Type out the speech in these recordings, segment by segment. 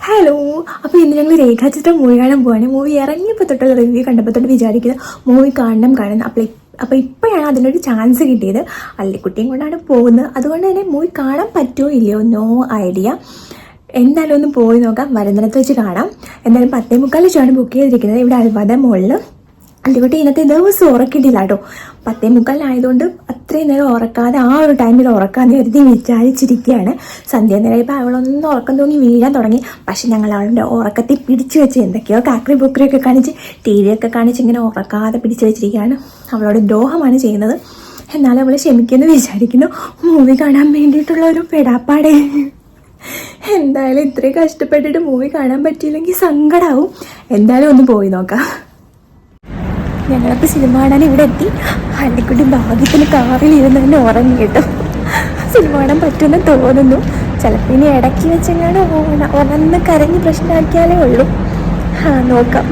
Hello. അപ്പോൾ ഇന്ന് ഞങ്ങൾ രേഖാചിത്രം മൂവി കാണാൻ പോവാണ്. മൂവി ഇറങ്ങിയപ്പോൾ തൊട്ടുള്ള റിവ്യൂ കണ്ടപ്പോൾ തൊട്ട് വിചാരിക്കുന്നത് മൂവി കാണണം. അപ്പോൾ ഇപ്പോഴാണ് അതിനൊരു ചാൻസ് കിട്ടിയത്. അള്ളിക്കുട്ടിയും കൊണ്ടാണ് പോകുന്നത്. അതുകൊണ്ട് തന്നെ മൂവി കാണാൻ പറ്റുമോ ഇല്ലയോ, നോ ഐഡിയ. എന്തായാലും ഒന്ന് പോയി നോക്കാം. വരുന്നിടത്ത് വെച്ച് കാണാം. എന്തായാലും 10:45 ബുക്ക് ചെയ്തിരിക്കുന്നത്. ഇവിടെ അൽവാദ മോളിൽ. അള്ളിക്കുട്ടി ഇന്നത്തെ ദിവസം ഉറക്കിയിട്ടില്ല കേട്ടോ. 10:45 അത്രയും നേരം ഉറക്കാതെ ആ ഒരു ടൈമിൽ ഉറക്കാന്ന് കരുതി വിചാരിച്ചിരിക്കുകയാണ്. സന്ധ്യ നേരം ഇപ്പോൾ അവളൊന്നും ഉറക്കം തോന്നി വീഴാൻ തുടങ്ങി. പക്ഷെ ഞങ്ങൾ അവളുടെ ഉറക്കത്തിൽ പിടിച്ചു വെച്ച് എന്തൊക്കെയോ കാക്രി ബുക്കറിയൊക്കെ കാണിച്ച് TV ഒക്കെ കാണിച്ച് ഇങ്ങനെ ഉറക്കാതെ പിടിച്ചു വെച്ചിരിക്കുകയാണ്. അവളോട് ദ്രോഹമാണ് ചെയ്യുന്നത്. എന്നാലും അവൾ ക്ഷമിക്കുമെന്ന് വിചാരിക്കുന്നു. മൂവി കാണാൻ വേണ്ടിയിട്ടുള്ള ഒരു പെടാപ്പാടെ. എന്തായാലും ഇത്രയും കഷ്ടപ്പെട്ടിട്ട് മൂവി കാണാൻ പറ്റിയില്ലെങ്കിൽ സങ്കടമാവും. എന്തായാലും ഒന്ന് പോയി നോക്കാം. ഞങ്ങളപ്പോൾ സിനിമ കാണാൻ ഇവിടെ എത്തി. അള്ളിക്കുട്ടി ഭാഗ്യത്തിന് കാറിലിരുന്ന് തന്നെ ഉറങ്ങി കേട്ടോ. സിനിമ കാണാൻ പറ്റുമെന്ന് തോന്നുന്നു. ചിലപ്പോൾ ഇനി ഇടയ്ക്ക് വെച്ചെങ്ങാണ് ഉറന്ന് കരഞ്ഞ് പ്രശ്നമാക്കിയാലേ ഉള്ളൂ. നോക്കാം.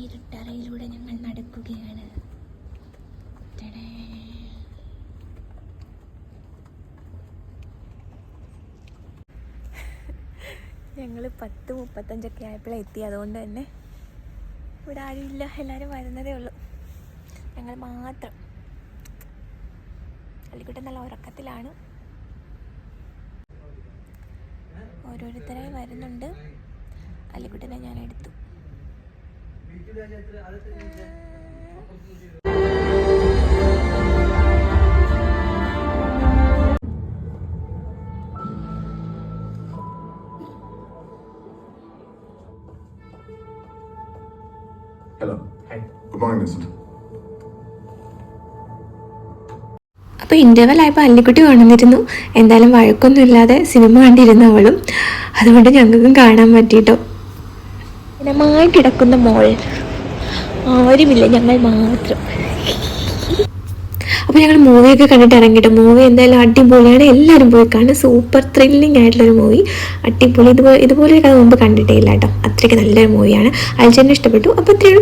ഇരുട്ടറയിലൂടെ ഞങ്ങൾ നടക്കുകയാണ്. ഞങ്ങൾ 10:35 ആയപ്പോഴേ എത്തി. അതുകൊണ്ട് തന്നെ ഇവിടെ ആരുമില്ല. എല്ലാവരും വരുന്നതേ ഉള്ളൂ. ഞങ്ങൾ മാത്രം. അള്ളിക്കുട്ടൻ നല്ല ഉറക്കത്തിലാണ്. ഓരോരുത്തരായി വരുന്നുണ്ട്. അള്ളിക്കുട്ടനെ ഞാൻ എടുത്തു. Hello. Hi. Good morning, Vincent. അപ്പോൾ ഇൻ്റർവെൽ അള്ളിക്കുട്ടി കൊണ്ടുവന്നിരുന്നു. എന്തായാലും വഴക്കൊന്നും ഇല്ലാതെ സിനിമ കണ്ടിരുന്നു അവളും. അതുകൊണ്ട് ഞങ്ങൾക്കും കാണാൻ പറ്റിയിട്ടോ. ഇനമായി കിടക്കുന്ന മോൾ, ആരുമില്ല, ഞങ്ങൾ മാത്രം. അപ്പോൾ ഞങ്ങൾ മൂവിയൊക്കെ കണ്ടിട്ട് ഇറങ്ങിട്ടോ. മൂവി എന്തായാലും അടിപൊളിയാണ്. എല്ലാവരും പോയി കാണും. സൂപ്പർ ത്രില്ലിംഗ് ആയിട്ടുള്ളൊരു മൂവി. അടിപൊളി. ഇതുപോലെ കഥ മുമ്പ് കണ്ടിട്ടേ ഇല്ല കേട്ടോ. അത്രയ്ക്ക് നല്ലൊരു മൂവിയാണ്. അൽജേനെ ഇഷ്ടപ്പെട്ടു. അപ്പോൾ 3